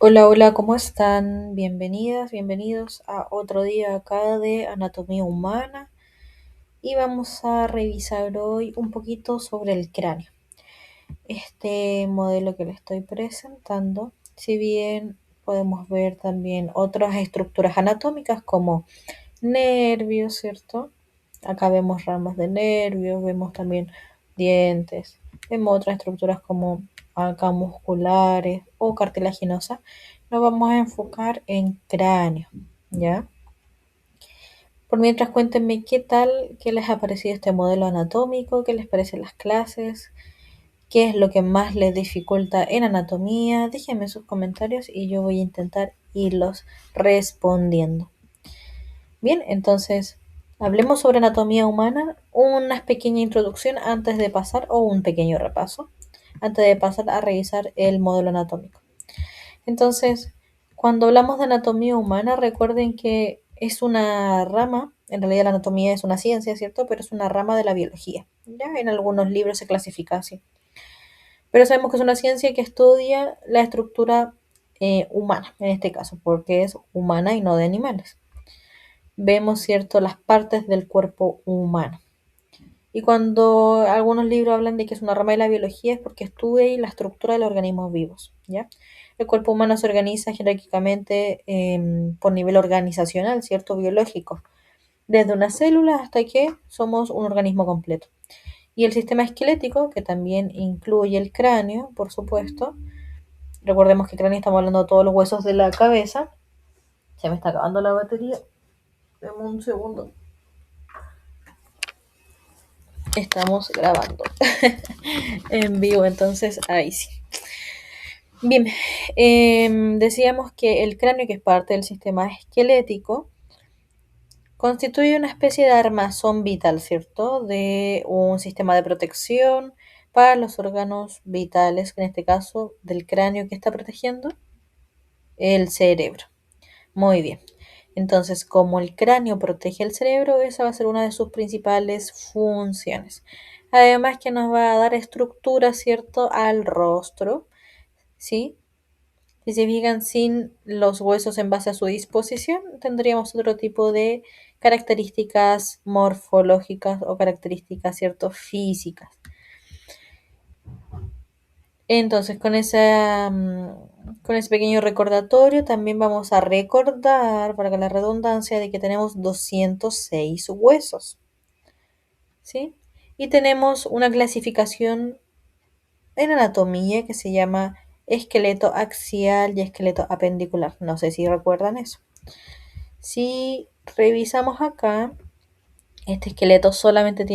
Hola, hola, ¿cómo están? Bienvenidas, bienvenidos a otro día acá de Anatomía Humana y vamos a revisar hoy un poquito sobre el cráneo. Este modelo que le estoy presentando, si bien podemos ver también otras estructuras anatómicas como nervios, ¿cierto? Acá vemos ramas de nervios, vemos también dientes, vemos otras estructuras como acá musculares o cartilaginosas. Nos vamos a enfocar en cráneo, ¿ya? Por mientras cuéntenme qué tal, qué les ha parecido este modelo anatómico, qué les parecen las clases, qué es lo que más les dificulta en anatomía. Déjenme sus comentarios y yo voy a intentar irlos respondiendo. Bien, entonces hablemos sobre anatomía humana, una pequeña introducción antes de pasar, o un pequeño repaso, antes de pasar a revisar el modelo anatómico. Entonces, cuando hablamos de anatomía humana, recuerden que es una rama, en realidad la anatomía es una ciencia, ¿cierto? Pero es una rama de la biología. Ya en algunos libros se clasifica así. Pero sabemos que es una ciencia que estudia la estructura humana, en este caso, porque es humana y no de animales. Vemos, ¿cierto?, las partes del cuerpo humano. Y cuando algunos libros hablan de que es una rama de la biología es porque estudia la estructura de los organismos vivos, ¿ya? El cuerpo humano se organiza jerárquicamente por nivel organizacional, ¿cierto? Biológico, desde una célula hasta que somos un organismo completo. Y el sistema esquelético, que también incluye el cráneo, por supuesto. Recordemos que el cráneo estamos hablando de todos los huesos de la cabeza. Se me está acabando la batería. Dame un segundo. Estamos grabando en vivo, entonces ahí sí. Bien, decíamos que el cráneo, que es parte del sistema esquelético, constituye una especie de armazón vital, ¿cierto? De un sistema de protección para los órganos vitales, en este caso del cráneo que está protegiendo el cerebro. Muy bien. Entonces, como el cráneo protege el cerebro, esa va a ser una de sus principales funciones. Además que nos va a dar estructura, ¿cierto?, al rostro, ¿sí? Si se fijan, sin los huesos en base a su disposición, tendríamos otro tipo de características morfológicas o características, ¿cierto?, físicas. Entonces, con ese pequeño recordatorio, también vamos a recordar, para que la redundancia, de que tenemos 206 huesos, ¿sí? Y tenemos una clasificación en anatomía que se llama esqueleto axial y esqueleto apendicular. No sé si recuerdan eso. Si revisamos acá, este esqueleto solamente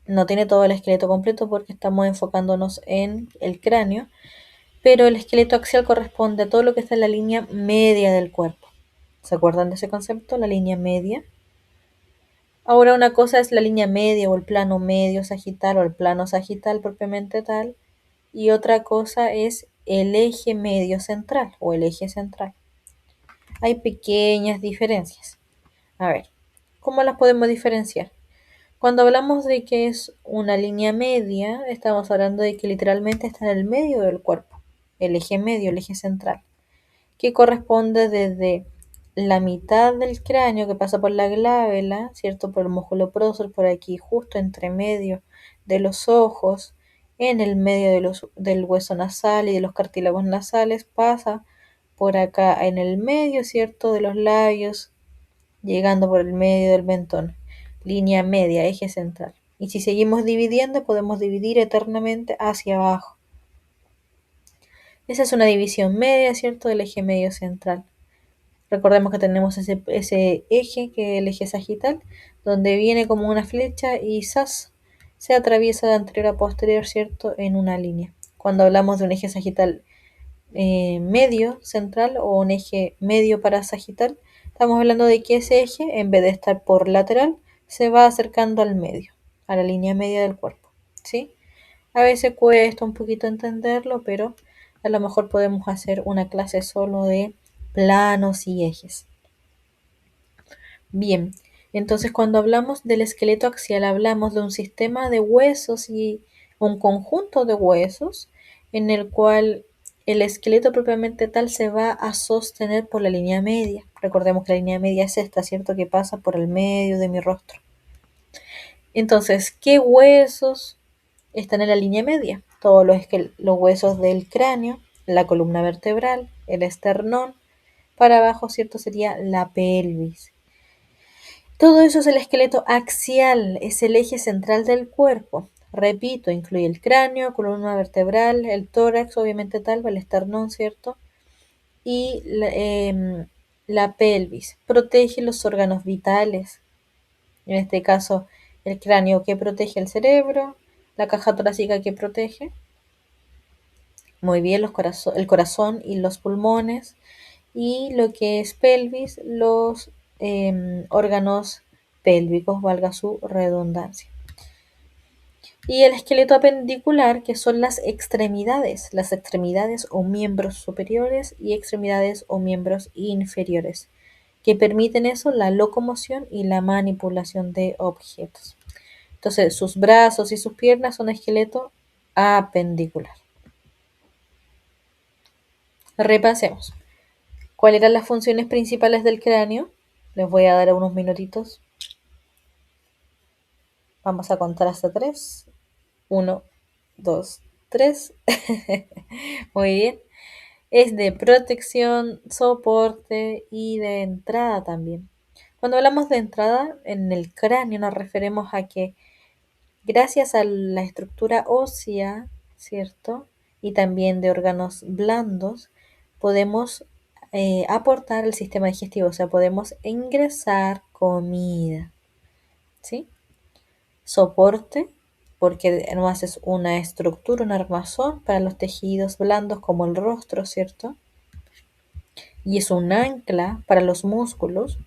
no tiene todo el esqueleto completo porque estamos enfocándonos en el cráneo, pero el esqueleto axial corresponde a todo lo que está en la línea media del cuerpo. ¿Se acuerdan de ese concepto? La línea media. Ahora, una cosa es la línea media o el plano medio sagital o el plano sagital propiamente tal, y otra cosa es el eje medio central o el eje central. Hay pequeñas diferencias. A ver, ¿cómo las podemos diferenciar? Cuando hablamos de que es una línea media, estamos hablando de que literalmente está en el medio del cuerpo, el eje medio, el eje central, que corresponde desde la mitad del cráneo, que pasa por la glabela, ¿cierto? Por el músculo prócer, por aquí, justo entre medio de los ojos, en el medio del hueso nasal y de los cartílagos nasales, pasa por acá en el medio, ¿cierto?, de los labios, llegando por el medio del mentón. Línea media, eje central. Y si seguimos dividiendo, podemos dividir eternamente hacia abajo. Esa es una división media, ¿cierto?, del eje medio central. Recordemos que tenemos ese eje, que es el eje sagital, donde viene como una flecha y se atraviesa de anterior a posterior, ¿cierto?, en una línea. Cuando hablamos de un eje sagital medio central o un eje medio parasagital, estamos hablando de que ese eje, en vez de estar por lateral, se va acercando al medio, a la línea media del cuerpo, ¿sí? A veces cuesta un poquito entenderlo, pero a lo mejor podemos hacer una clase solo de planos y ejes. Bien, entonces cuando hablamos del esqueleto axial hablamos de un sistema de huesos y un conjunto de huesos en el cual el esqueleto propiamente tal se va a sostener por la línea media. Recordemos que la línea media es esta, ¿cierto? Que pasa por el medio de mi rostro. Entonces, ¿qué huesos están en la línea media? Todos los huesos del cráneo, la columna vertebral, el esternón. Para abajo, ¿cierto? Sería la pelvis. Todo eso es el esqueleto axial, es el eje central del cuerpo. Repito, incluye el cráneo, columna vertebral, el tórax, obviamente tal, el esternón, ¿cierto? Y la pelvis. Protege los órganos vitales. En este caso, el cráneo que protege el cerebro, la caja torácica que protege muy bien el corazón y los pulmones, y lo que es pelvis, los órganos pélvicos, valga su redundancia. Y el esqueleto apendicular, que son las extremidades o miembros superiores y extremidades o miembros inferiores, que permiten eso, la locomoción y la manipulación de objetos. Entonces, sus brazos y sus piernas son esqueleto apendicular. Repasemos. ¿Cuáles eran las funciones principales del cráneo? Les voy a dar unos minutitos. Vamos a contar hasta 3. 1, 2, 3. Muy bien. Es de protección, soporte y de entrada también. Cuando hablamos de entrada en el cráneo nos referimos a que gracias a la estructura ósea, ¿cierto? Y también de órganos blandos, podemos aportar al sistema digestivo, o sea, podemos ingresar comida, ¿sí? Soporte, porque además es una estructura, un armazón para los tejidos blandos como el rostro, ¿cierto? Y es un ancla para los músculos.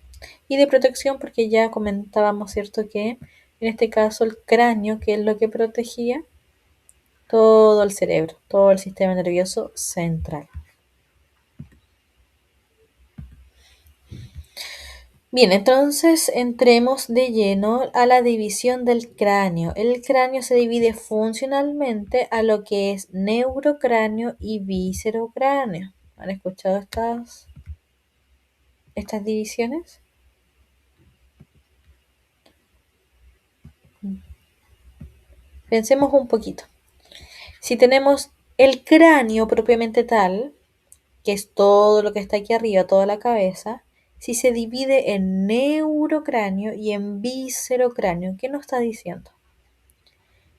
Y de protección, porque ya comentábamos, ¿cierto? Que en este caso el cráneo, que es lo que protegía todo el cerebro, todo el sistema nervioso central. Bien, entonces entremos de lleno a la división del cráneo. El cráneo se divide funcionalmente a lo que es neurocráneo y viscerocráneo. ¿Han escuchado estas divisiones? Pensemos un poquito. Si tenemos el cráneo propiamente tal, que es todo lo que está aquí arriba, toda la cabeza, si se divide en neurocráneo y en viscerocráneo, ¿qué nos está diciendo?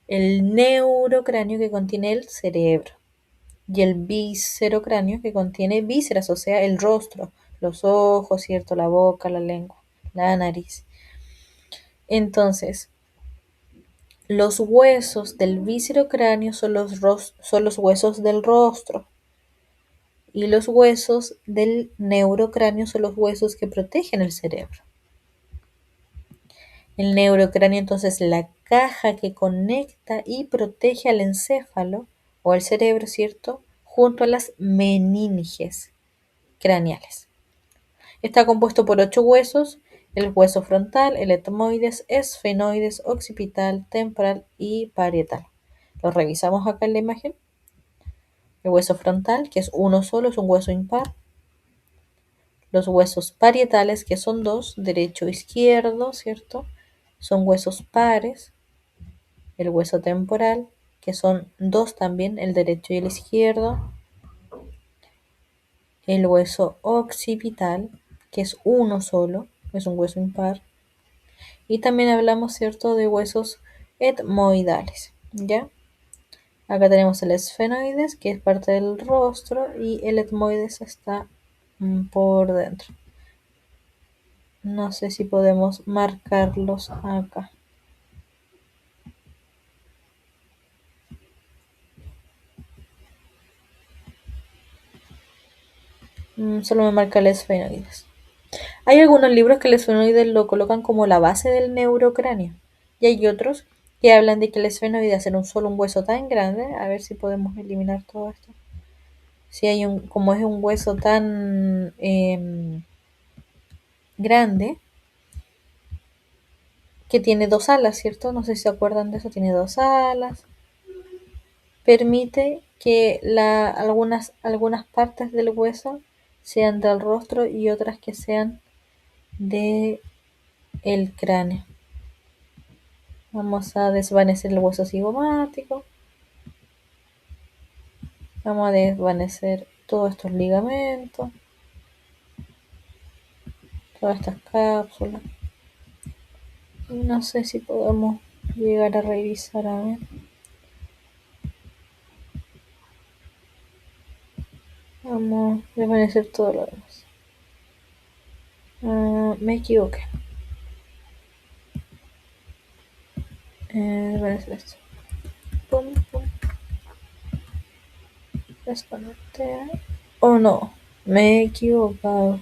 El neurocráneo que contiene el cerebro y el viscerocráneo que contiene vísceras, o sea, el rostro, los ojos, ¿cierto? La boca, la lengua, la nariz. Entonces, los huesos del viscerocráneo son los huesos del rostro y los huesos del neurocráneo son los huesos que protegen el cerebro. El neurocráneo entonces es la caja que conecta y protege al encéfalo o al cerebro, ¿cierto? Junto a las meninges craneales. Está compuesto por 8 huesos: el hueso frontal, el etmoides, esfenoides, occipital, temporal y parietal. Los revisamos acá en la imagen. El hueso frontal, que es uno solo, es un hueso impar. Los huesos parietales, que son dos, derecho e izquierdo, ¿cierto? Son huesos pares. El hueso temporal, que son dos también, el derecho y el izquierdo. El hueso occipital, que es uno solo, es un hueso impar. Y también hablamos, ¿cierto?, de huesos etmoidales, ¿ya? Acá tenemos el esfenoides, que es parte del rostro, y el etmoides está por dentro. No sé si podemos marcarlos acá. Solo me marca el esfenoides. Hay algunos libros que el esfenoide lo colocan como la base del neurocráneo. Y hay otros que hablan de que el esfenoide, hacer un hueso tan grande, a ver si podemos eliminar todo esto. Si hay como es un hueso tan grande, que tiene dos alas, ¿cierto? No sé si se acuerdan de eso, tiene dos alas. Permite que algunas partes del hueso sean del rostro y otras que sean de el cráneo. Vamos a desvanecer el hueso cigomático. Vamos a desvanecer todos estos ligamentos, todas estas cápsulas. Y no sé si podemos llegar a revisar, a ver. Vamos a desvanecer todo lo demás. Me equivoqué. Desvanecer esto. Pum, pum. Desconectar. Oh no, me he equivocado.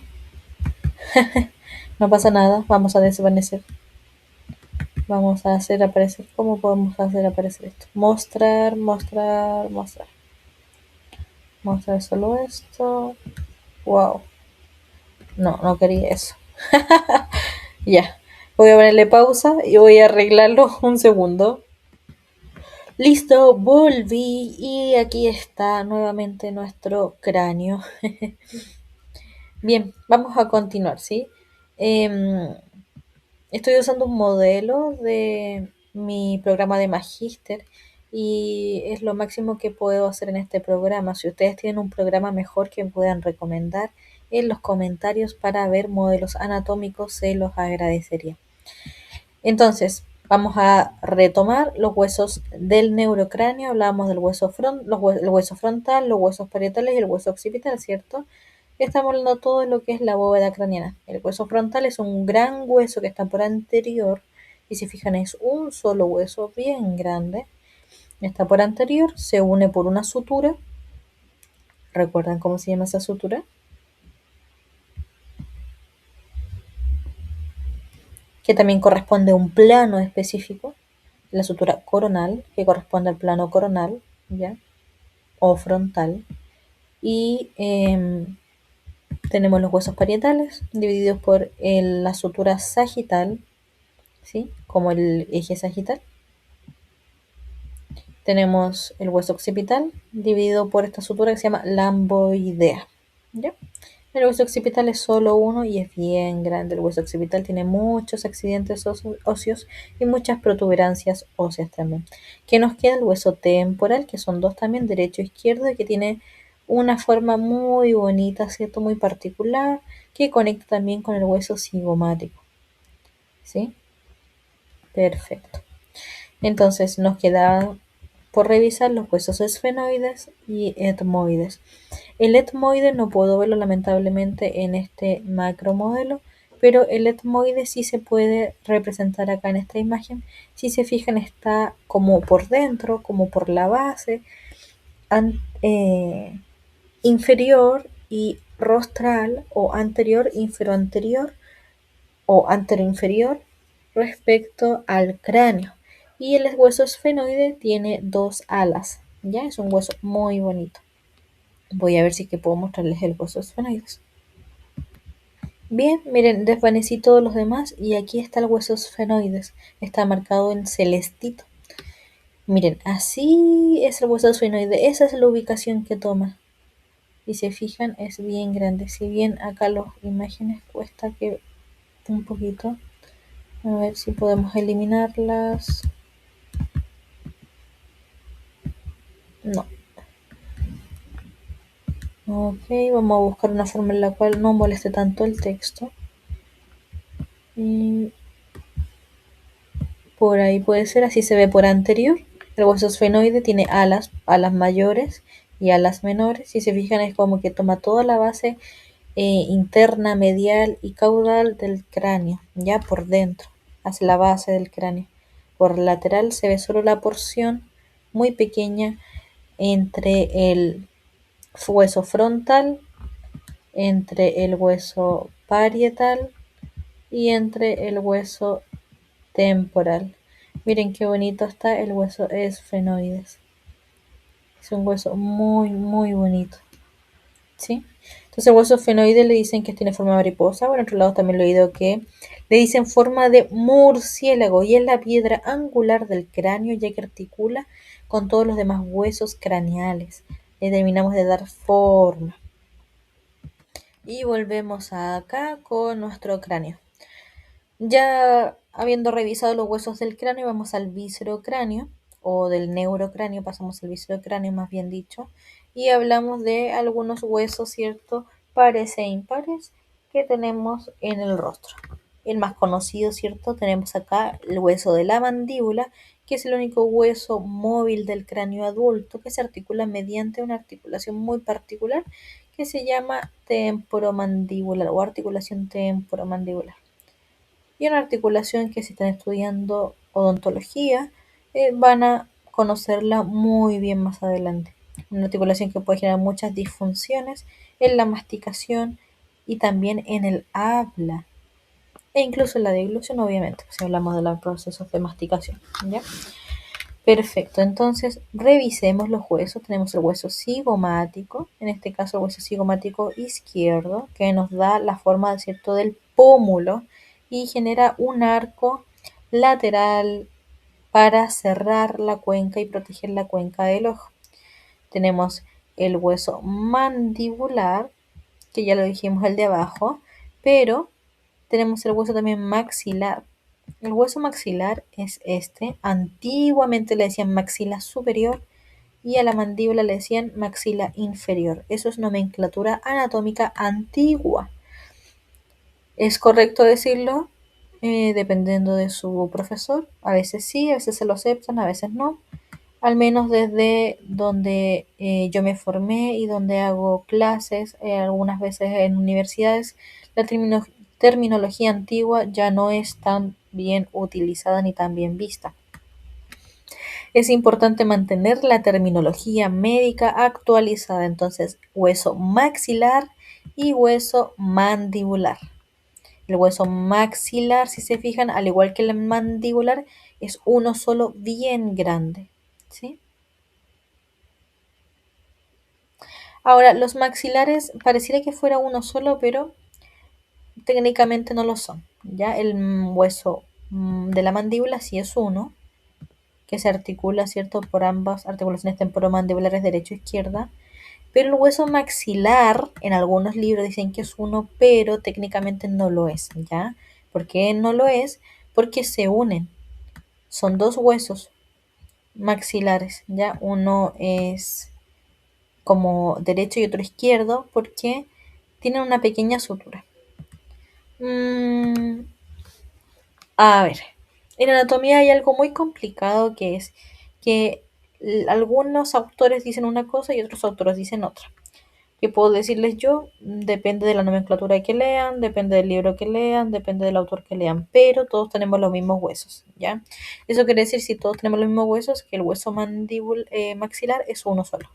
No pasa nada, vamos a desvanecer. Vamos a hacer aparecer. ¿Cómo podemos hacer aparecer esto? Mostrar, mostrar, mostrar. Mostrar solo esto. Wow. No, no quería eso. Ya. Voy a ponerle pausa y voy a arreglarlo un segundo. Listo, volví y aquí está nuevamente nuestro cráneo. Bien, vamos a continuar, ¿sí? Estoy usando un modelo de mi programa de magíster y es lo máximo que puedo hacer en este programa. Si ustedes tienen un programa mejor que puedan recomendar en los comentarios para ver modelos anatómicos, se los agradecería. Entonces, vamos a retomar los huesos del neurocráneo. Hablábamos del el hueso frontal, los huesos parietales y el hueso occipital, ¿cierto? Estamos hablando todo de lo que es la bóveda craneana. El hueso frontal es un gran hueso que está por anterior, y si fijan es un solo hueso bien grande. Está por anterior, se une por una sutura. ¿Recuerdan cómo se llama esa sutura? Que también corresponde a un plano específico. La sutura coronal, que corresponde al plano coronal, ¿ya? O frontal. Y tenemos los huesos parietales, divididos por la sutura sagital, ¿sí? Como el eje sagital. Tenemos el hueso occipital, dividido por esta sutura que se llama lamboidea, ¿ya? El hueso occipital es solo uno y es bien grande. El hueso occipital tiene muchos accidentes óseos y muchas protuberancias óseas también. ¿Qué nos queda? El hueso temporal, que son dos también, derecho e izquierdo, y que tiene una forma muy bonita, ¿cierto? Muy particular, que conecta también con el hueso cigomático. ¿Sí? Perfecto. Entonces nos queda por revisar los huesos esfenoides y etmoides. El etmoide no puedo verlo lamentablemente en este macromodelo, pero el etmoide sí se puede representar acá en esta imagen. Si se fijan, está como por dentro, como por la base inferior y rostral, o anterior, inferoanterior o anteroinferior respecto al cráneo. Y el hueso esfenoide tiene dos alas, ya es un hueso muy bonito. Voy a ver si que puedo mostrarles el hueso esfenoide. Bien, miren, desvanecí todos los demás y aquí está el hueso esfenoides, está marcado en celestito. Miren, así es el hueso esfenoide, esa es la ubicación que toma. Y se fijan, es bien grande. Si bien acá las imágenes cuesta que un poquito. A ver si podemos eliminarlas. No. Ok, vamos a buscar una forma en la cual no moleste tanto el texto. Y por ahí puede ser, así se ve por anterior. El hueso esfenoide tiene alas mayores y alas menores. Si se fijan, es como que toma toda la base interna, medial y caudal del cráneo, ya por dentro, hacia la base del cráneo. Por lateral se ve solo la porción muy pequeña entre el hueso frontal, entre el hueso parietal y entre el hueso temporal. Miren qué bonito está el hueso esfenoides. Es un hueso muy, muy bonito. ¿Sí? Entonces el hueso esfenoide le dicen que tiene forma de mariposa. Por otro lado también le he oído que le dicen forma de murciélago y es la piedra angular del cráneo, ya que articula con todos los demás huesos craneales. Le terminamos de dar forma. Y volvemos acá con nuestro cráneo. Ya habiendo revisado los huesos del cráneo, vamos al viscerocráneo, o del neurocráneo, pasamos al viscerocráneo más bien dicho, y hablamos de algunos huesos, ¿cierto? Pares e impares que tenemos en el rostro. El más conocido, ¿cierto? Tenemos acá el hueso de la mandíbula, que es el único hueso móvil del cráneo adulto que se articula mediante una articulación muy particular que se llama temporomandibular o articulación temporomandibular. Y una articulación que si están estudiando odontología van a conocerla muy bien más adelante. Una articulación que puede generar muchas disfunciones en la masticación y también en el habla e incluso en la deglución, obviamente, si hablamos de los procesos de masticación, ¿ya? Perfecto, entonces revisemos los huesos. Tenemos el hueso cigomático, en este caso el hueso cigomático izquierdo, que nos da la forma, ¿cierto?, del pómulo y genera un arco lateral para cerrar la cuenca y proteger la cuenca del ojo. Tenemos el hueso mandibular, que ya lo dijimos, el de abajo, pero tenemos el hueso también maxilar. El hueso maxilar es este. Antiguamente le decían maxila superior y a la mandíbula le decían maxila inferior. Eso es nomenclatura anatómica antigua. ¿Es correcto decirlo? Dependiendo de su profesor. A veces sí, a veces se lo aceptan, a veces no. Al menos desde donde yo me formé y donde hago clases, algunas veces en universidades, la terminología antigua ya no es tan bien utilizada ni tan bien vista. Es importante mantener la terminología médica actualizada, entonces hueso maxilar y hueso mandibular. El hueso maxilar, si se fijan, al igual que el mandibular, es uno solo bien grande, ¿sí? Ahora, los maxilares pareciera que fuera uno solo, pero técnicamente no lo son, ¿ya? El hueso de la mandíbula sí es uno, que se articula, ¿cierto?, por ambas articulaciones temporomandibulares derecha e izquierda, pero el hueso maxilar, en algunos libros dicen que es uno, pero técnicamente no lo es, ¿ya? ¿Por qué no lo es? Porque se unen. Son dos huesos maxilares, ¿ya? Uno es como derecho y otro izquierdo, porque tienen una pequeña sutura. A ver, en anatomía hay algo muy complicado que es que algunos autores dicen una cosa y otros autores dicen otra. ¿Qué puedo decirles yo? Depende de la nomenclatura que lean, depende del libro que lean, depende del autor que lean, pero todos tenemos los mismos huesos, ¿ya? Eso quiere decir, si todos tenemos los mismos huesos, que el hueso maxilar es uno solo.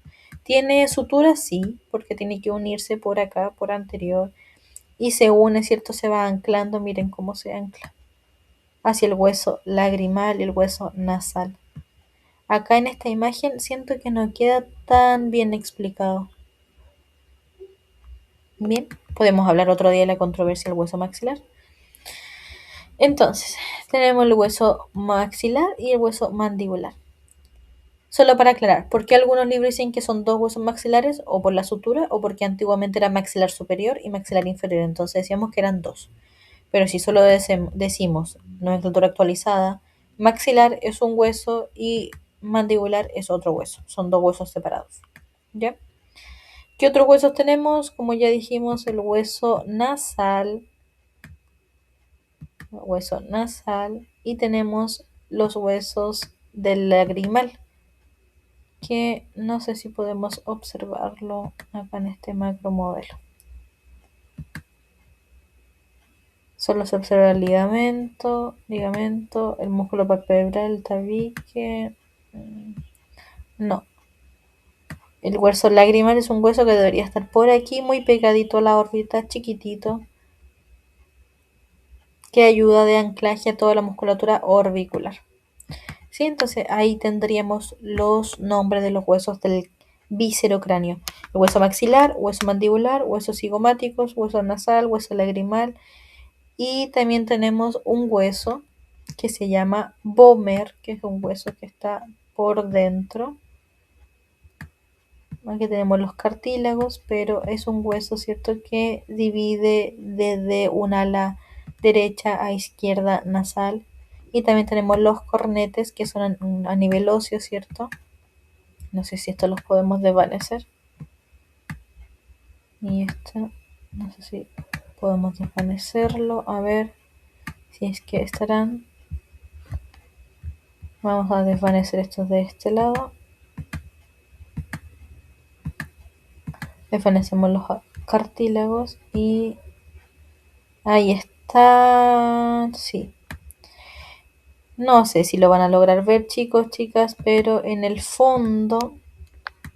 ¿Tiene sutura? Sí, porque tiene que unirse por acá, por anterior, y se une, ¿cierto? Se va anclando, miren cómo se ancla, hacia el hueso lagrimal y el hueso nasal. Acá en esta imagen siento que no queda tan bien explicado. Bien, podemos hablar otro día de la controversia del hueso maxilar. Entonces, tenemos el hueso maxilar y el hueso mandibular. Solo para aclarar, ¿por qué algunos libros dicen que son dos huesos maxilares? O por la sutura, o porque antiguamente era maxilar superior y maxilar inferior. Entonces decíamos que eran dos. Pero si solo decimos nomenclatura actualizada, maxilar es un hueso y mandibular es otro hueso. Son dos huesos separados. ¿Ya? ¿Qué otros huesos tenemos? Como ya dijimos, el hueso nasal. Y tenemos los huesos del lagrimal, que no sé si podemos observarlo acá en este macro modelo. Solo se observa el ligamento, el músculo palpebral, el tabique. No. El hueso lagrimal es un hueso que debería estar por aquí, muy pegadito a la órbita, chiquitito, que ayuda de anclaje a toda la musculatura orbicular. ¿Sí? Entonces ahí tendríamos los nombres de los huesos del viscerocráneo. El hueso maxilar, hueso mandibular, huesos cigomáticos, hueso nasal, hueso lagrimal. Y también tenemos un hueso que se llama vomer, que es un hueso que está por dentro. Aquí tenemos los cartílagos, pero es un hueso, ¿cierto?, que divide desde un ala derecha a izquierda nasal. Y también tenemos los cornetes, que son a nivel óseo, ¿cierto? No sé si esto los podemos desvanecer. Y esto, no sé si podemos desvanecerlo. A ver si es que estarán. Vamos a desvanecer estos de este lado. Desvanecemos los cartílagos y ahí está. Sí. No sé si lo van a lograr ver, chicos, chicas, pero en el fondo,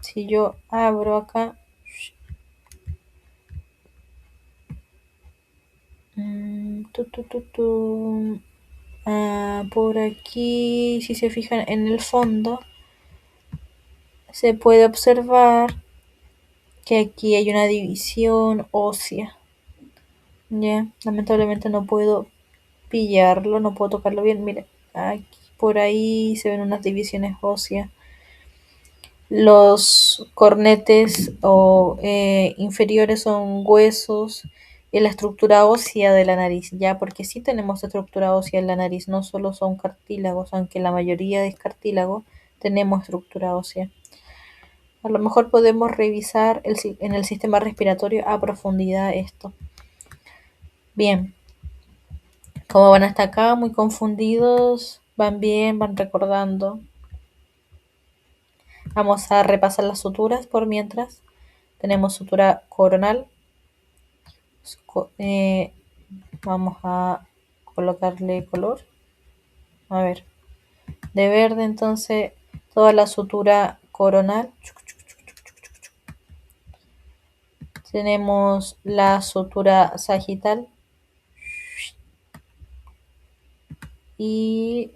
si yo abro acá, por aquí, si se fijan en el fondo, se puede observar que aquí hay una división ósea. Ya, lamentablemente no puedo pillarlo, no puedo tocarlo bien. Miren, aquí por ahí se ven unas divisiones óseas. Los cornetes inferiores son huesos y la estructura ósea de la nariz, ya, porque sí tenemos estructura ósea en la nariz, no solo son cartílagos, aunque la mayoría es cartílago, tenemos estructura ósea. A lo mejor podemos revisar en el sistema respiratorio a profundidad esto. Bien, como van hasta acá, muy confundidos, van bien, van recordando. Vamos a repasar las suturas por mientras. Tenemos sutura coronal. Vamos a colocarle color. A ver, de verde entonces toda la sutura coronal. Tenemos la sutura sagital. Y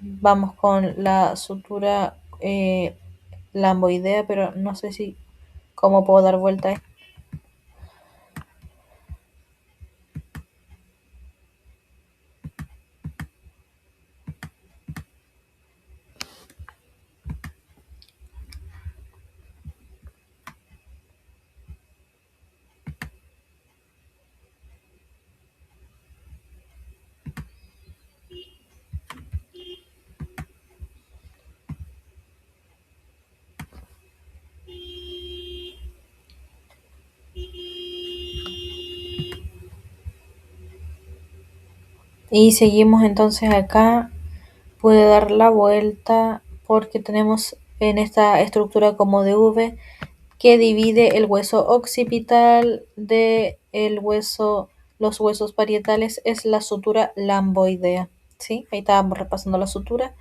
vamos con la sutura lamboidea, pero no sé si cómo puedo dar vuelta a esto. Y seguimos entonces acá, puede dar la vuelta porque tenemos en esta estructura como de V que divide el hueso occipital de los huesos parietales, es la sutura lamboidea, ¿sí? Ahí estábamos repasando la sutura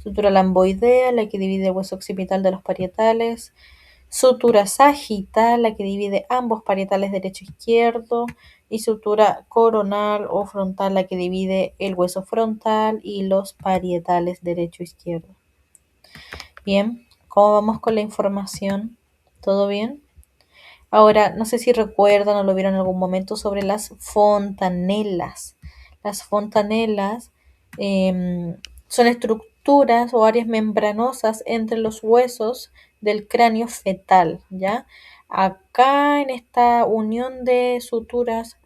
lamboidea, la que divide el hueso occipital de los parietales, sutura sagital, la que divide ambos parietales derecho e izquierdo, y sutura coronal o frontal, la que divide el hueso frontal y los parietales derecho e izquierdo. Bien, ¿cómo vamos con la información? ¿Todo bien? Ahora, no sé si recuerdan o lo vieron en algún momento sobre las fontanelas. Las fontanelas son estructuras o áreas membranosas entre los huesos del cráneo fetal, ¿ya? Acá en esta unión de suturas,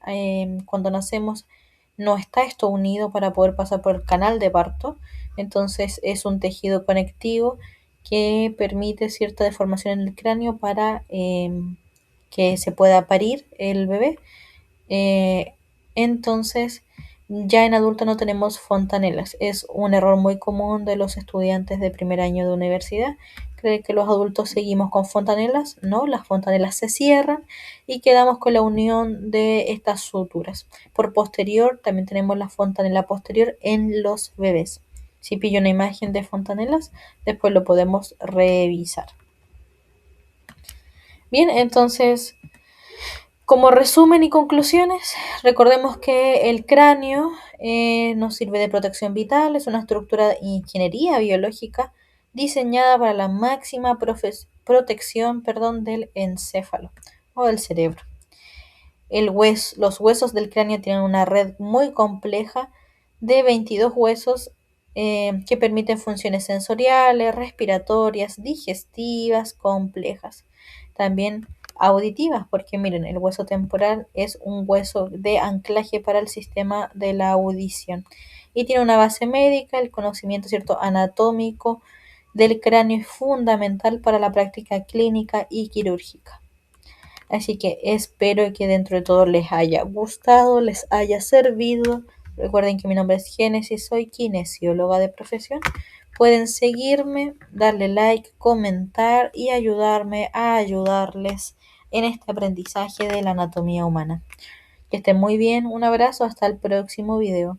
cuando nacemos, no está esto unido para poder pasar por el canal de parto, entonces es un tejido conectivo que permite cierta deformación en el cráneo para que se pueda parir el bebé. Entonces, ya en adulto no tenemos fontanelas. Es un error muy común de los estudiantes de primer año de universidad. Creen que los adultos seguimos con fontanelas. No, las fontanelas se cierran y quedamos con la unión de estas suturas. Por posterior, también tenemos la fontanela posterior en los bebés. Si pillo una imagen de fontanelas, después lo podemos revisar. Bien, entonces, como resumen y conclusiones, recordemos que el cráneo nos sirve de protección vital, es una estructura de ingeniería biológica diseñada para la máxima protección del encéfalo o del cerebro. Los huesos del cráneo tienen una red muy compleja de 22 huesos que permiten funciones sensoriales, respiratorias, digestivas, complejas. También auditivas, porque miren, el hueso temporal es un hueso de anclaje para el sistema de la audición y tiene una base médica. El conocimiento, cierto, anatómico del cráneo es fundamental para la práctica clínica y quirúrgica. Así que espero que dentro de todo les haya gustado, les haya servido. Recuerden que mi nombre es Génesis, soy kinesióloga de profesión. Pueden seguirme, darle like, comentar y ayudarme a ayudarles en este aprendizaje de la anatomía humana. Que estén muy bien, un abrazo, hasta el próximo video.